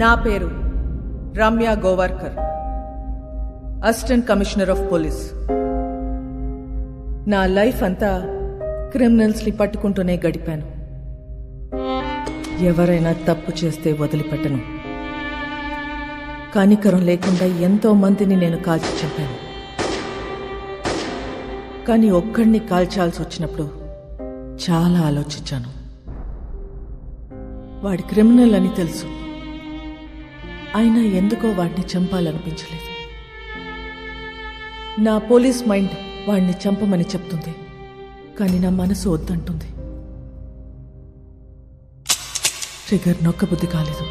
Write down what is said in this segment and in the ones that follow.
నా పేరు Ramya Gowarkar, assistant commissioner of police. నా లైఫ్ అంతా క్రిమినల్స్ని పట్టుకుంటూనే గడిపాను. ఎవరైనా తప్పు చేస్తే వదిలిపెట్టను. కనికరం లేకుండా ఎంతో మందిని నేను కాల్చి చంపాను. కానీ ఒక్కడిని కాల్చాల్సి వచ్చినప్పుడు చాలా ఆలోచించాను. వాడి క్రిమినల్ అని తెలుసు, అయినా ఎందుకో వాడిని చంపాలనిపించలేదు. నా పోలీస్ మైండ్ వాడిని చంపమని చెప్తుంది, కానీ నా మనసు వద్దంటుంది. ట్రిగర్ నొక్కబుద్ధి కాలేదు.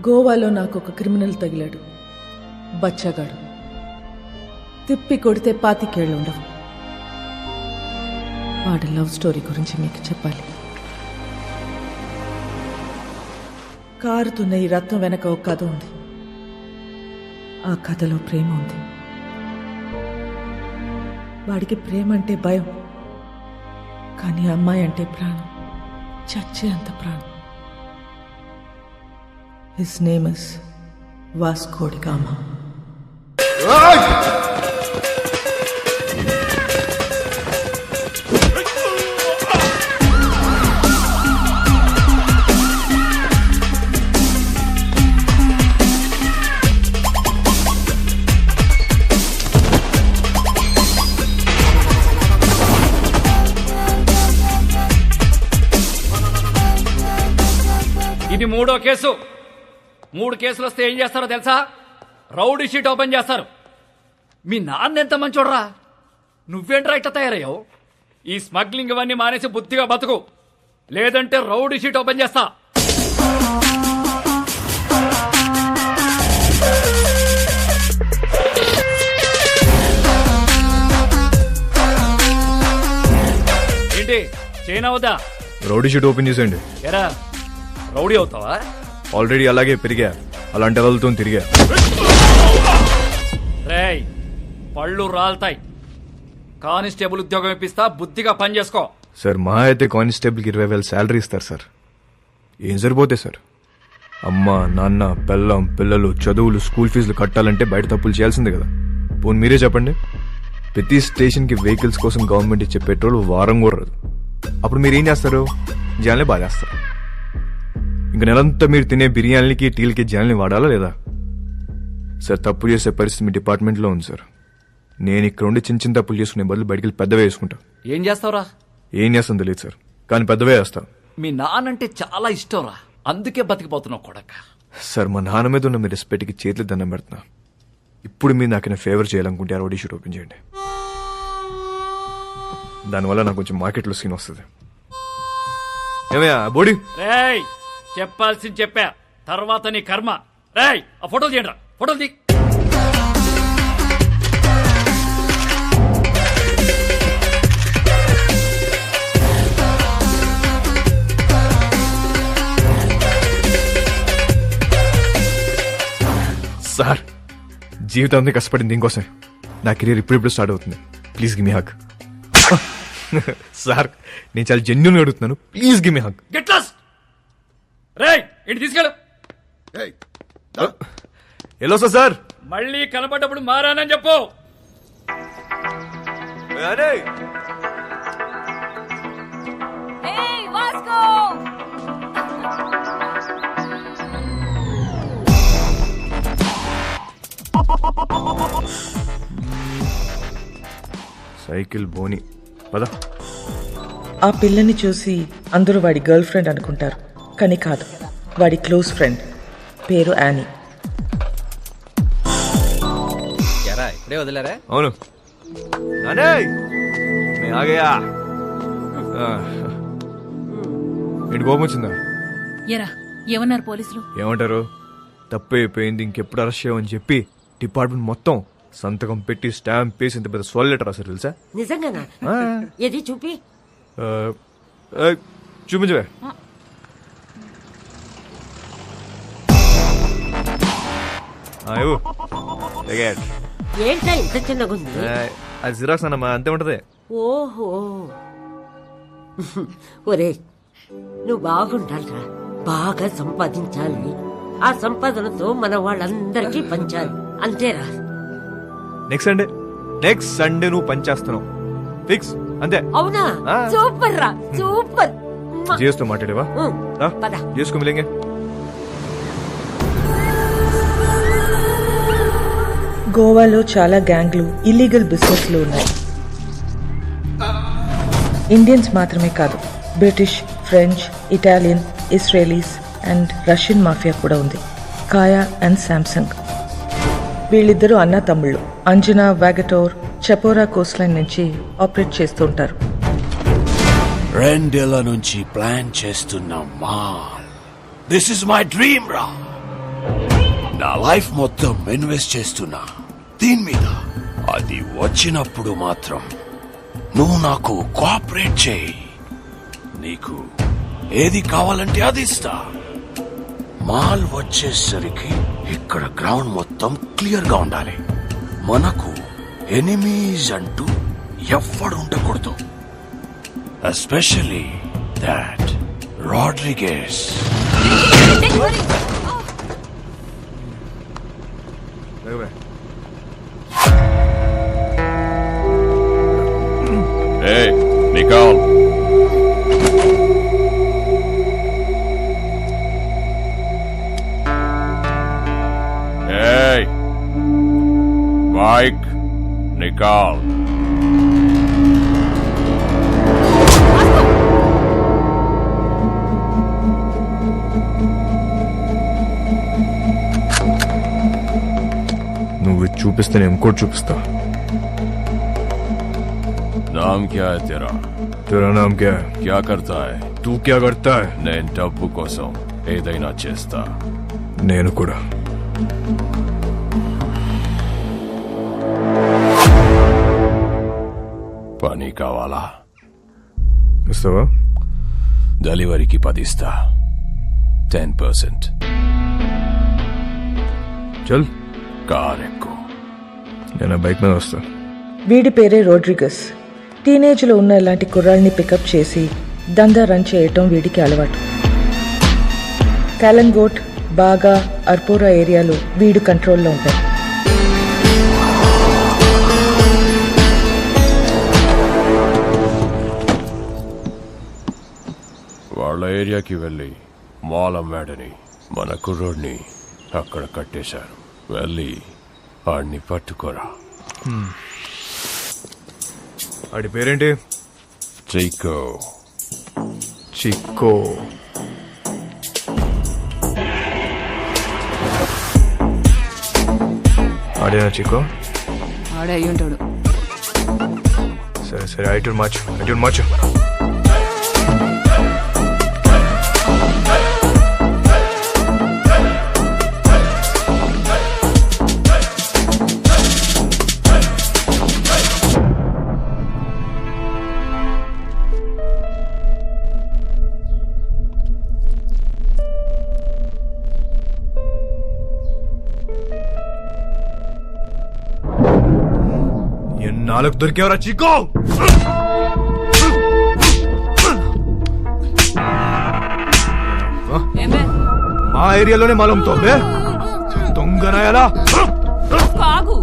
గోవాలో నాకు ఒక క్రిమినల్ తగిలాడు, బచ్చగాడు. తిప్పి కొడితే 25 ఏళ్ళు ఉండవు. వాడి లవ్ స్టోరీ గురించి మీకు చెప్పాలి. కారుతున్న ఈ రత్నం వెనక ఒక కథ ఉంది. ఆ కథలో ప్రేమ ఉంది. వాడికి ప్రేమ అంటే భయం, కానీ అమ్మాయి అంటే ప్రాణం, చచ్చే అంత ప్రాణం. His name is Vasco da Gama. ఇది 3వ కేసు. 3 కేసులు వస్తే ఏం చేస్తారో తెలుసా? రౌడీ షీట్ ఓపెన్ చేస్తారు. మీ నాన్న ఎంత మంచోడ్రా, నువ్వేంట్రా ఇట్లా తయారయ్యావు? ఈ స్మగ్లింగ్ ఇవన్నీ మానేసి బుద్ధిగా బతుకు, లేదంటే రౌడీ షీట్ ఓపెన్ చేస్తా. ఏంటి చైనా వద్దా? రౌడీ షీట్ ఓపెన్ చేసేయండి. ఎరా రౌడీ అవుతావా? ఆల్రెడీ అలాగే పెరిగా, అలాంటి వాళ్ళతో తిరిగా. రేయ్ పళ్ళు రాల్తాయి. కానిస్టేబుల్ ఉద్యోగం ఇప్పిస్తా, బుద్ధిగా పని చేసుకో. సార్ మా అయితే కానిస్టేబుల్కి 20,000 శాలరీ ఇస్తారు సార్. ఏం సరిపోతే సార్? అమ్మ నాన్న పెళ్ళం పిల్లలు చదువులు స్కూల్ ఫీజులు కట్టాలంటే బయట తప్పులు చేయాల్సిందే కదా. పోనీ మీరే చెప్పండి, ప్రతి స్టేషన్కి వెహికల్స్ కోసం గవర్నమెంట్ ఇచ్చే పెట్రోల్ వారం కూడా రాదు. అప్పుడు మీరు ఏం చేస్తారు? జనాలే బాధేస్తారు. ఇంక నెలంతా మీరు తినే బిర్యానీలకి టీలకి జనాల్ని వాడాలా లేదా? సార్ తప్పు చేసే పరిస్థితి మీ డిపార్ట్మెంట్లో ఉంది సార్. నేను ఇక్కడ ఉండి చిన్న చిన్న తప్పులు చేసుకునే బదులు బయటికి వెళ్ళి పెద్దవే వేసుకుంటా. ఏం చేస్తావురా? ఏం చేస్తాను తెలియదు సార్, కానీ పెద్దవే వేస్తా. మీ నానంటే చాలా ఇష్టంరా, అందుకే బతికిపోతున్నావు కొడక. సార్ మా నాన్న మీద ఉన్న మీ రెస్పెక్ట్కి చేతులు దండం పెడుతున్నా. ఇప్పుడు మీరు నాకు ఫేవర్ చేయాలనుకుంటే ఆ రౌడీ షీట్ ఓపెన్ చేయండి. దానివల్ల నాకు కొంచెం మార్కెట్లో సీన్ వస్తుంది. ఏమయ్యా బోడీ? రేయ్ చెప్పాల్సింది చెప్పా, తర్వాత నీ కర్మ. రేయ్ ఆ ఫోటోలు తీయండి రా, ఫోటోలు తీ. సార్ జీవితాన్ని కష్టపడింది దీనికోసం. నా కెరీర్ ఇప్పుడిప్పుడు స్టార్ట్ అవుతుంది. Please give me hug. Sir నేను చాలా జెన్యూన్గా అడుగుతున్నాను, please give me hug. Get lost. రేయ్ ఇంటి తీసుకెళ్ళు. ఎలా సార్? మళ్ళీ కనపడ్డప్పుడు మారానని చెప్పు. సైకిల్ బోని పద. ఆ పిల్లని చూసి అందరూ వాడి గర్ల్ ఫ్రెండ్ అనుకుంటారు, కానీ కాదు, వాడి క్లోజ్ ఫ్రెండ్. పేరు యానీ. ఇప్పుడే వదిలేరా? అవును. ఏంటి కోపం వచ్చిందా? ఎరా ఏమన్నారు పోలీసులు? ఏమంటారు? తప్పు అయిపోయింది, ఇంకెప్పుడు అరెస్ట్ చేయమని చెప్పి డిపార్ట్మెంట్ మొత్తం సంతకం పెట్టి స్టాంప్ వేసి ఇంత పెద్ద సోల్ లెటర్ రాశారు తెలుసా? నిజంగానా? ఏది చూపి. చూపించవే. ఏంటా ఇంత చిన్నగా ఉంది? అది జిరాక్స్ అన్నమా, అంతే ఉంటది. ఓహో ఒరే నువ్వు బాగుండాలిరా, బాగా సంపాదించాలి. ఆ సంపాదనతో మన వాళ్ళందరికీ పంచాలి, అంతేరా. నెక్స్ట్ సండే నువ్వు పనిచేస్తున్నావు ఫిక్స్ అంతే. అవునా? ఆ. సూపర్ రా, సూపర్. జియోస్తో మాట్లాడేవా? రా, పద. జియోస్కు మిలేంగే. గోవాలో చాలా గ్యాంగ్లు ఇల్లీగల్ బిజినెస్లు ఉన్నాయి. ఇండియన్స్ మాత్రమే కాదు, British, French, Italian, Israelis and Russian mafia కూడా ఉంది. కాయా అండ్ శాంసంగ్. వీళ్ళిద్దరూ అన్నా తమ్ముళ్ళు. అంజనా, వాగటోర్, చపోరా కోస్ట్ లైన్ నుంచి ఆపరేట్ చేస్తూ ఉంటారు. 2 ఏళ్ల నుంచి ప్లాన్ చేస్తున్న mall. This is my dream రా. నా లైఫ్ మొత్తం ఇన్వెస్ట్ చేస్తున్నా దీని మీద. అది వచ్చినప్పుడు మాత్రం నువ్వు నాకు కోఆపరేట్ చేయి. నీకు ఏది కావాలంటే అది ఇస్తా. మాల్ వచ్చేసరికి ఇక్కడ గ్రౌండ్ మొత్తం క్లియర్ గా ఉండాలి. మనకు ఎనిమీస్ అంటూ ఎవ్వడు ఉండకూడదు. Especially that Rodriguez. Hey, Nicole. Hey, Mike, Nicole. నువ్వు ఇది చూపిస్తే నేను ఇంకోటి చూపిస్తా. नाम क्या है तेरा? तेरा नाम क्या है? क्या करता है? तू क्या करता है? నేను డబ్బు కోసం ఏదైనా చేస్తా. నేను కూడా. పని కావాలా? ఇస్తావా? డెలివరీకి 10 ఇస్తా. 10%. చల్, కార్ ఎక్కు. నేను ఆ బైక్ మీద వస్తా. వీడి పేరే రోడ్రిగస్. టీనేజ్లో ఉన్న ఇలాంటి కుర్రాళ్ళని పికప్ చేసి దందా రన్ చేయటం వీడికి అలవాటు. కాలంగోట్, బాగా, అర్పోరా ఏరియాలో వీడు కంట్రోల్లో ఉంటాయి. వాళ్ళ ఏరియాకి వెళ్ళి మాల్ అమ్మాడని మన కుర్రోడ్ని అక్కడ కట్టేశారు. వెళ్ళి వాడిని పట్టుకోరా. వాడి పేరేంటి? చైకో. చిక్కో. ఆడేనా చిక్కో? ఆడే అయ్యి ఉంటాడు. సరే సరే, ఐటూన్ మార్చు. నాలుగు దొరికేవరా చిక్కో? మా ఏరియాలోనే మలంతో దొంగనాయాలా? ఆగు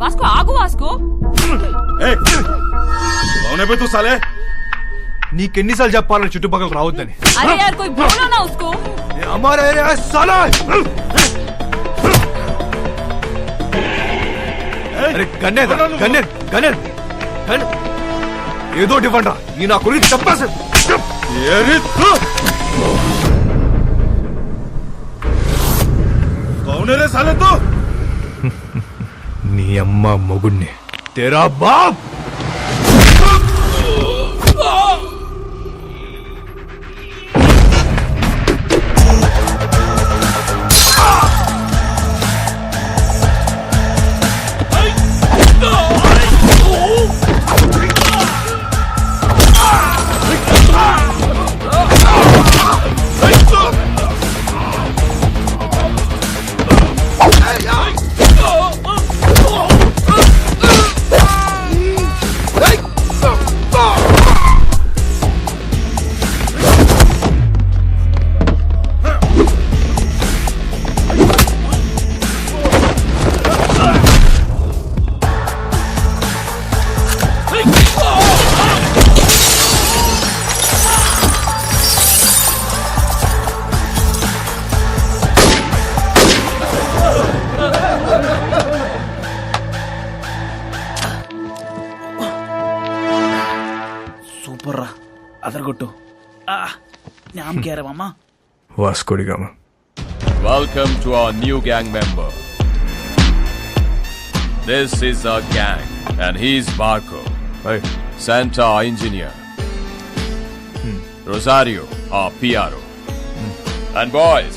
వాస్కో, ఆగు వాస్కో. తూ సాలే. నీకెన్నిసార్లు చెప్పాలని చుట్టుపక్కల రావద్దని? అరే యార్ కోయి బోలో నా ఉస్కో. హమారా ఏరియా హై సాలా. అరే గన్నేన్ ఏదో ఇవ్వండి రా. ఈ నా గురించి చెప్పాల్సి. నీ అమ్మ మొగుణ్ణి. తేరా బాప్. కొట్టు నామ్ కేరా మామా Vasco da Gama. Welcome to our new gang member. This is our gang, and he's Marco, hi. Santa, our engineer. Rosario, our PRO. And boys,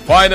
finally.